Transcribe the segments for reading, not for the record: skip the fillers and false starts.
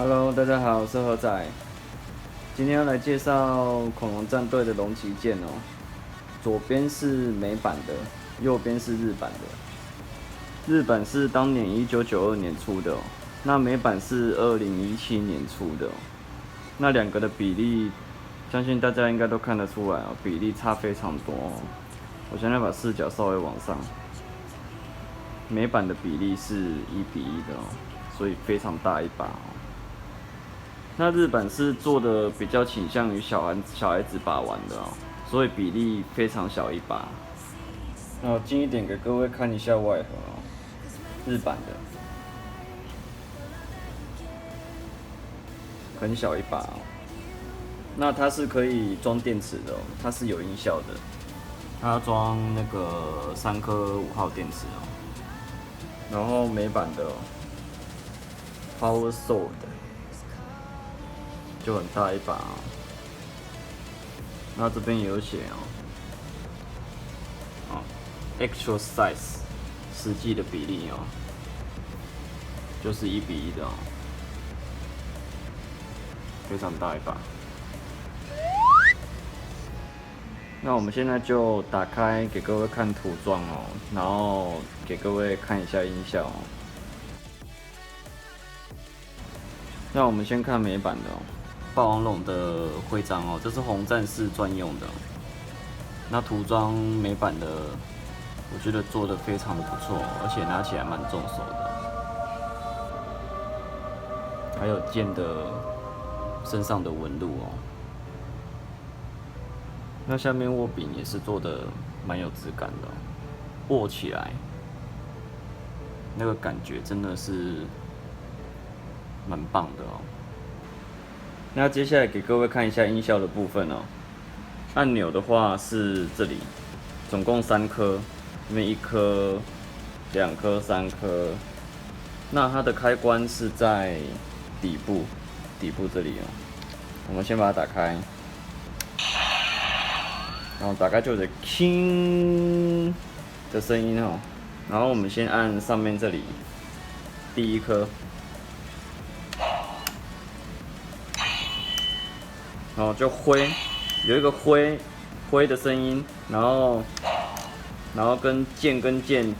Hello，大家好，我是何仔。今天要来介绍恐龙战队的龙崎舰哦。左边是美版的，右边是日版的。日版是当年1992年出的哦，那美版是2017年出的哦。那两个的比例，相信大家应该都看得出来哦，比例差非常多哦。我现在把视角稍微往上，美版的比例是1:1的哦，所以非常大一把哦。那日版是做的比较倾向于小孩子把玩的哦，所以比例非常小一把。那我近一点给各位看一下外盒哦，日版的很小一把哦。那它是可以装电池的哦，它是有音效的，它要装那个3颗5号电池哦。然后美版的哦，Power Sword。就很大一把哦，那这边也有写哦，actual size 实际的比例哦，就是1:1的哦，非常大一把。那我们现在就打开给各位看涂装哦，然后给各位看一下音效哦。那我们先看美版的哦。霸王龙的徽章哦，这是红战士专用的。那涂装美版的，我觉得做的非常的不错，而且拿起来蛮重手的。还有剑的身上的纹路哦。那下面握柄也是做的蛮有质感的，握起来那个感觉真的是蛮棒的哦。那接下来给各位看一下音效的部分哦。按钮的话是这里，总共3颗，这边1颗、2颗、3颗。那它的开关是在底部这里哦。我们先把它打开，然后打开就有“铿”的声音哦。然后我们先按上面这里第1颗。然后就挥，有一个挥的声音，然后跟剑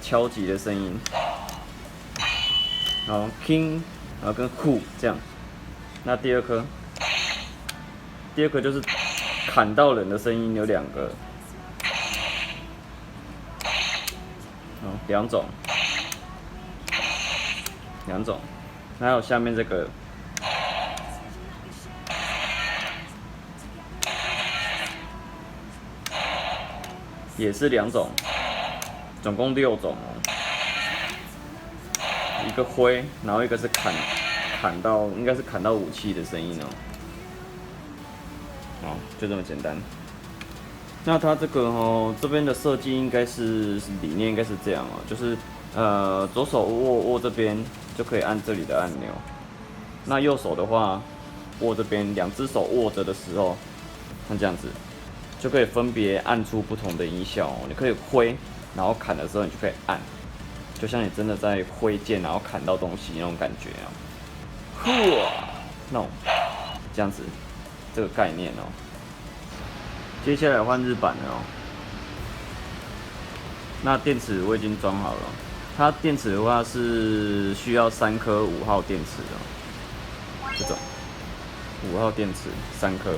敲击的声音，然后 king， 然后跟 who 这样。那第二颗就是砍到人的声音，有2个，2种，还有下面这个。也是2种，总共6种哦。一个挥，然后一个是砍到，应该是砍到武器的声音哦。好，就这么简单。那它这个哦，这边的设计应该是理念应该是这样哦，就是左手握这边就可以按这里的按钮，那右手的话握这边，2只手握着的时候，像这样子。就可以分别按出不同的音效哦。你可以挥，然后砍的时候你就可以按，就像你真的在挥剑，然后砍到东西那种感觉啊。那种这样子，这个概念哦。接下来换日版了哦。那电池我已经装好了，它电池的话是需要3颗5号电池哦，这种5号电池3颗。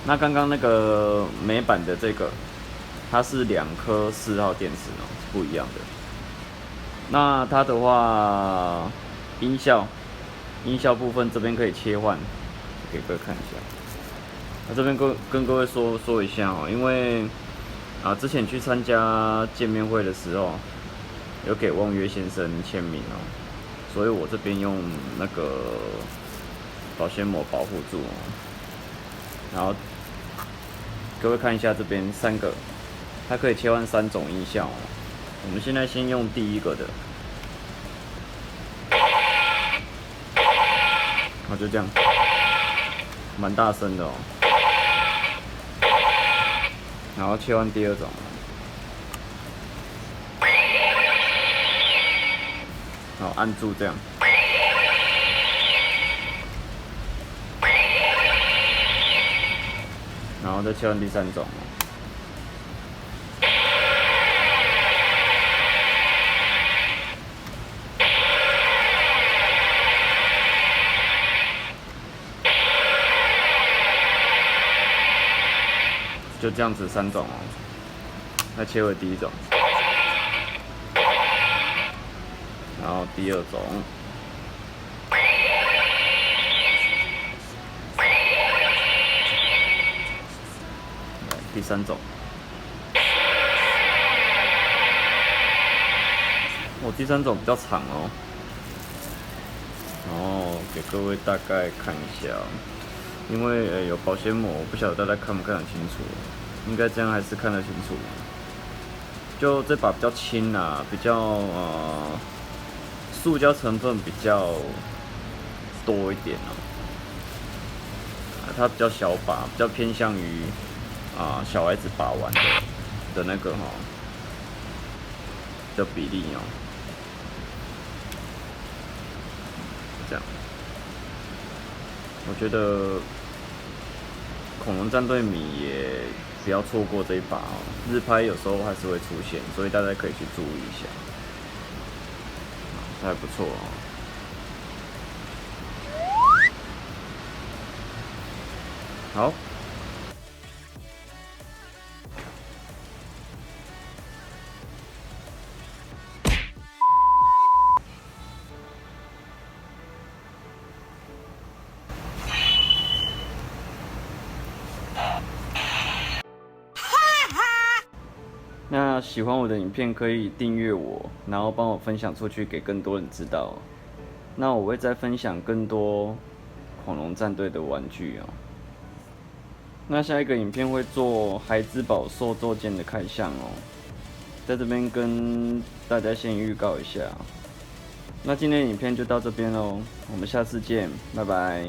那刚刚那个美版的这个，它是2颗4号电池哦，是不一样的。那它的话，音效部分这边可以切换，给各位看一下。那这边跟各位说一下哦，因为之前去参加见面会的时候，有给望月先生签名哦，所以我这边用那个保鲜膜保护住哦。然后各位看一下这边3个，它可以切换3种音效哦。我们现在先用第1个的，就这样，蛮大声的哦。然后切换第2种，好，按住这样。后再切换第3种。就这样子3种哦，再切回第1种，然后第2种，第3种。第3种比较长哦，然后给各位大概看一下。因为有保鲜膜，我不晓得大家看不看得清楚，应该这样还是看得清楚。就这把比较轻啊，比较塑胶成分比较多一点哦。它比较小把，比较偏向于小孩子把玩的那个的比例哦。这样，我觉得恐龙战队迷也不要错过这一把哦，日拍有时候还是会出现，所以大家可以去注意一下，这还不错哦。好。那喜欢我的影片可以订阅我，然后帮我分享出去给更多人知道。那我会再分享更多恐龙战队的玩具哦。那下一个影片会做孩之宝兽座剑的开箱哦，在这边跟大家先预告一下。那今天的影片就到这边喽，我们下次见，拜拜。